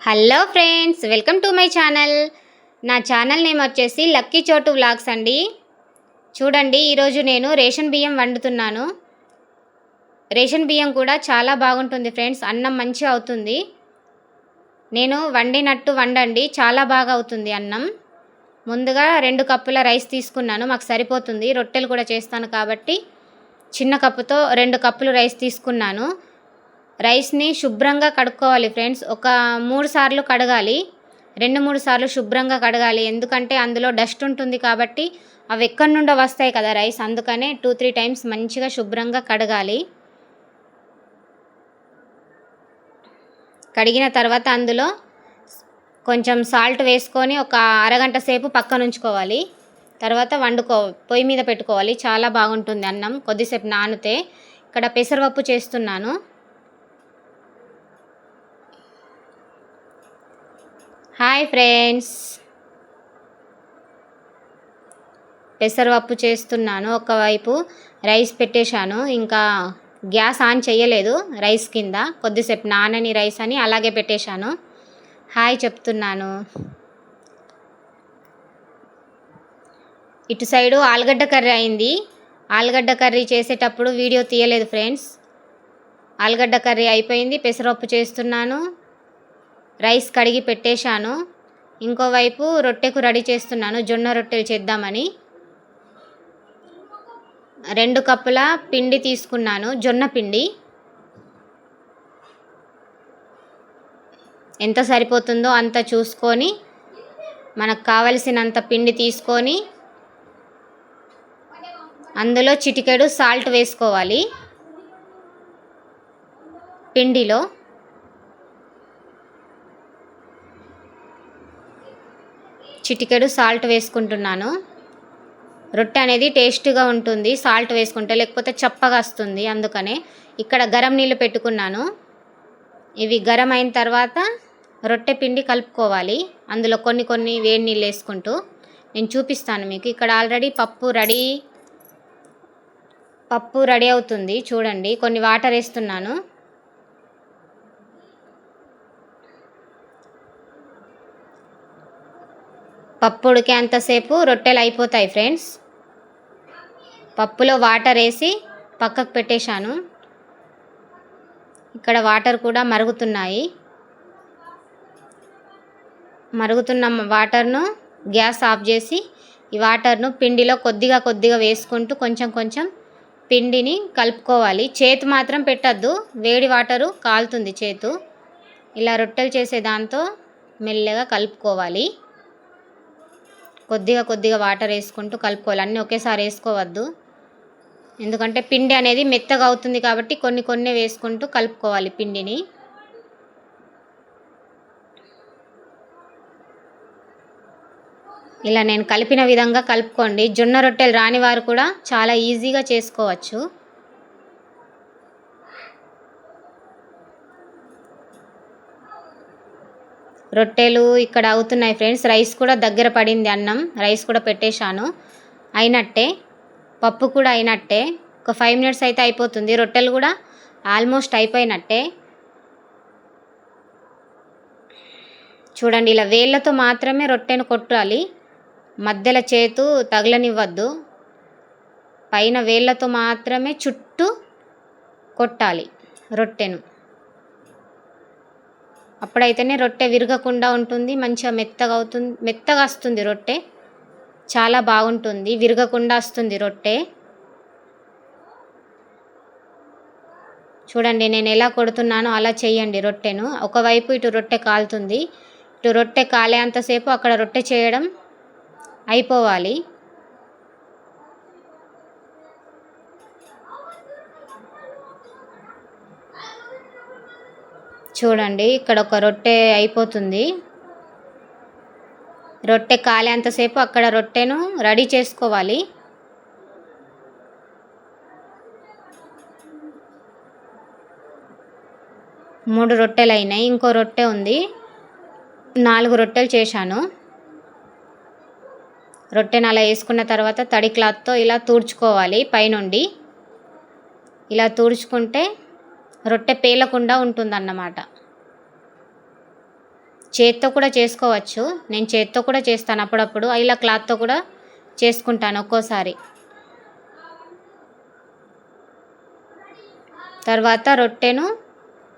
Hello friends, welcome to my channel. నా channel name వచ్చేసి lucky చోటు వ్లాగ్స్ అండి. చూడండి, ఈరోజు నేను రేషన్ బియ్యం వండుతున్నాను. రేషన్ బియ్యం కూడా చాలా బాగుంటుంది ఫ్రెండ్స్. అన్నం మంచిగా అవుతుంది. నేను వండినట్టు వండండి, చాలా బాగా అవుతుంది అన్నం. ముందుగా 2 కప్పుల రైస్ తీసుకున్నాను, మాకు సరిపోతుంది. రొట్టెలు కూడా చేస్తాను కాబట్టి చిన్న కప్పుతో 2 కప్పులు రైస్ తీసుకున్నాను. రైస్ని శుభ్రంగా కడుక్కోవాలి ఫ్రెండ్స్. ఒక 3 సార్లు కడగాలి, 2-3 సార్లు శుభ్రంగా కడగాలి. ఎందుకంటే అందులో డస్ట్ ఉంటుంది కాబట్టి అవి ఎక్కడి నుండో వస్తాయి కదా రైస్, అందుకనే 2-3 టైమ్స్ మంచిగా శుభ్రంగా కడగాలి. కడిగిన తర్వాత అందులో కొంచెం సాల్ట్ వేసుకొని ఒక అరగంట సేపు పక్కన ఉంచుకోవాలి. తర్వాత పొయ్యి మీద పెట్టుకోవాలి. చాలా బాగుంటుంది అన్నం కొద్దిసేపు నానితే. ఇక్కడ పెసరపప్పు చేస్తున్నాను. హాయ్ ఫ్రెండ్స్, పెసరపప్పు చేస్తున్నాను. ఒకవైపు రైస్ పెట్టేశాను, ఇంకా గ్యాస్ ఆన్ చేయలేదు. రైస్ కింద కొద్దిసేపు నానని రైస్ అని అలాగే పెట్టేశాను. హాయ్ చెప్తున్నాను. ఇటు సైడు ఆలుగడ్డ కర్రీ అయింది. ఆలుగడ్డ కర్రీ చేసేటప్పుడు వీడియో తీయలేదు ఫ్రెండ్స్. ఆలుగడ్డ కర్రీ అయిపోయింది. పెసరపప్పు చేస్తున్నాను, రైస్ కడిగి పెట్టేశాను. ఇంకోవైపు రొట్టెకు రెడీ చేస్తున్నాను, జొన్న రొట్టెలు చేద్దామని. 2 కప్పుల పిండి తీసుకున్నాను, జొన్న పిండి. ఎంత సరిపోతుందో అంత చూసుకొని మనకు కావలసినంత పిండి తీసుకొని అందులో చిటికెడు సాల్ట్ వేసుకోవాలి. పిండిలో చిటికెడు సాల్ట్ వేసుకుంటున్నాను. రొట్టె అనేది టేస్ట్గా ఉంటుంది సాల్ట్ వేసుకుంటే, లేకపోతే చప్పగా వస్తుంది. అందుకనే ఇక్కడ గరం నీళ్ళు పెట్టుకున్నాను. ఇవి గరం అయిన తర్వాత రొట్టె పిండి కలుపుకోవాలి. అందులో కొన్ని వేడి నీళ్ళు వేసుకుంటూ నేను చూపిస్తాను మీకు. ఇక్కడ ఆల్రెడీ పప్పు రెడీ అవుతుంది. చూడండి, కొన్ని వాటర్ వేస్తున్నాను. పప్పు ఉడికేంతసేపు రొట్టెలు అయిపోతాయి ఫ్రెండ్స్. పప్పులో వాటర్ వేసి పక్కకు పెట్టేశాను. ఇక్కడ వాటర్ కూడా మరుగుతున్నాయి. మరుగుతున్న వాటర్ను గ్యాస్ ఆఫ్ చేసి ఈ వాటర్ను పిండిలో కొద్దిగా వేసుకుంటూ కొంచెం పిండిని కలుపుకోవాలి. చేతి మాత్రం పెట్టద్దు, వేడి వాటరు కాలుతుంది చేతు. ఇలా రొట్టెలు చేసే దాంతో మెల్లగా కలుపుకోవాలి. కొద్దిగా వాటర్ వేసుకుంటూ కలుపుకోవాలి. అన్నీ ఒకేసారి వేసుకోవద్దు, ఎందుకంటే పిండి అనేది మెత్తగా అవుతుంది కాబట్టి కొన్ని వేసుకుంటూ కలుపుకోవాలి పిండిని. ఇలా నేను కలిపిన విధంగా కలుపుకోండి. జొన్న రొట్టెలు రాని వారు కూడా చాలా ఈజీగా చేసుకోవచ్చు. రొట్టెలు ఇక్కడ అవుతున్నాయి ఫ్రెండ్స్. రైస్ కూడా దగ్గర పడింది, అన్నం రైస్ కూడా పెట్టేశాను. అయినట్టే, పప్పు కూడా అయినట్టే. ఒక 5 మినిట్స్ అయితే అయిపోతుంది. రొట్టెలు కూడా ఆల్మోస్ట్ అయిపోయినట్టే. చూడండి, ఇలా వేళ్ళతో మాత్రమే రొట్టెను కొట్టాలి. మధ్యలో చేతు తగలనివ్వద్దు. పైన వేళ్ళతో మాత్రమే చుట్టూ కొట్టాలి రొట్టెను. అప్పుడైతేనే రొట్టె విరగకుండా ఉంటుంది, మంచిగా మెత్తగా వస్తుంది రొట్టె. చాలా బాగుంటుంది, విరగకుండా వస్తుంది రొట్టె. చూడండి, నేను ఎలా కొడుతున్నానో అలా చేయండి రొట్టెను. ఒకవైపు ఇటు రొట్టె కాలుతుంది, ఇటు రొట్టె కాలేంతసేపు అక్కడ రొట్టె చేయడం అయిపోవాలి. చూడండి, ఇక్కడ ఒక రొట్టె అయిపోతుంది. రొట్టె కాలేంతసేపు అక్కడ రొట్టెను రెడీ చేసుకోవాలి. మూడు రొట్టెలు అయినాయి, ఇంకో రొట్టె ఉంది. 4 రొట్టెలు చేశాను. రొట్టెను అలా వేసుకున్న తర్వాత తడి క్లాత్తో ఇలా తుడుచుకోవాలి. పైనుండి ఇలా తుడుచుకుంటే రొట్టె పేలకుండా ఉంటుందన్నమాట. చేత్తో కూడా చేసుకోవచ్చు. నేను చేత్తో కూడా చేస్తాను అప్పుడప్పుడు. ఇలా క్లాత్తో కూడా చేసుకుంటాను ఒక్కోసారి. తర్వాత రొట్టెను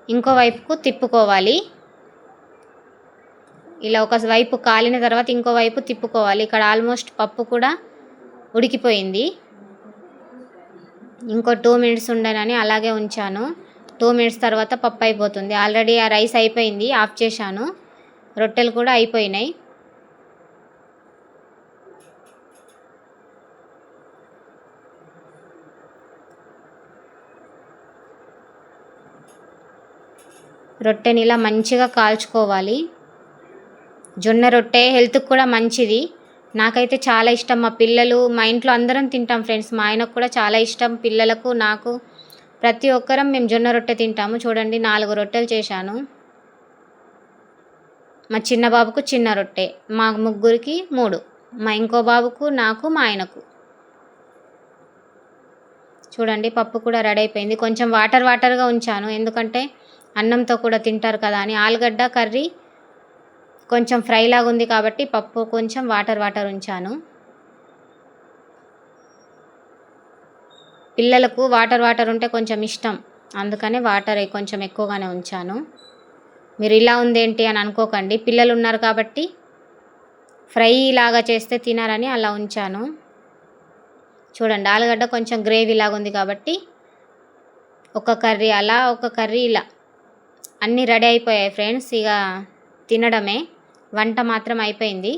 ఇంకో వైపుకు తిప్పుకోవాలి. ఇలా ఒక వైపు కాలిన తర్వాత ఇంకో వైపు తిప్పుకోవాలి. ఇక్కడ ఆల్మోస్ట్ పప్పు కూడా ఉడికిపోయింది. ఇంకో 2 మినిట్స్ ఉండనని అలాగే ఉంచాను. 2 మినిట్స్ తర్వాత పప్పు అయిపోతుంది. ఆల్రెడీ ఆ రైస్ అయిపోయింది, ఆఫ్ చేశాను. రొట్టెలు కూడా అయిపోయినాయి. రొట్టెని ఇలా మంచిగా కాల్చుకోవాలి. జొన్న రొట్టె హెల్త్కి కూడా మంచిది. నాకైతే చాలా ఇష్టం. మా పిల్లలు, మా ఇంట్లో అందరం తింటాం ఫ్రెండ్స్. మా ఆయనకు కూడా చాలా ఇష్టం. పిల్లలకు, నాకు, ప్రతి ఒక్కరం మేము జొన్న రొట్టె తింటాము. చూడండి 4 రొట్టెలు చేశాను. మా చిన్న బాబుకు చిన్న రొట్టె, మా ముగ్గురికి 3, మా ఇంకో బాబుకు, నాకు, మా ఆయనకు. చూడండి పప్పు కూడా రెడీ అయిపోయింది. కొంచెం వాటర్గా ఉంచాను, ఎందుకంటే అన్నంతో కూడా తింటారు కదా అని. ఆలుగడ్డ కర్రీ కొంచెం ఫ్రై లాగా ఉంది కాబట్టి పప్పు కొంచెం వాటర్ ఉంచాను. పిల్లలకు వాటర్ ఉంటే కొంచెం ఇష్టం, అందుకనే వాటర్ కొంచెం ఎక్కువగానే ఉంచాను. మీరు ఇలా ఉందేంటి అని అనుకోకండి. పిల్లలు ఉన్నారు కాబట్టి ఫ్రై లాగా చేస్తే తినారని అలా ఉంచాను. చూడండి ఆలుగడ్డ కొంచెం గ్రేవీ లాగా ఉంది కాబట్టి ఒక కర్రీ అలా, ఒక కర్రీ ఇలా, అన్నీ రెడీ అయిపోయాయి ఫ్రెండ్స్. ఇక తినడమే. వంట మాత్రం అయిపోయింది.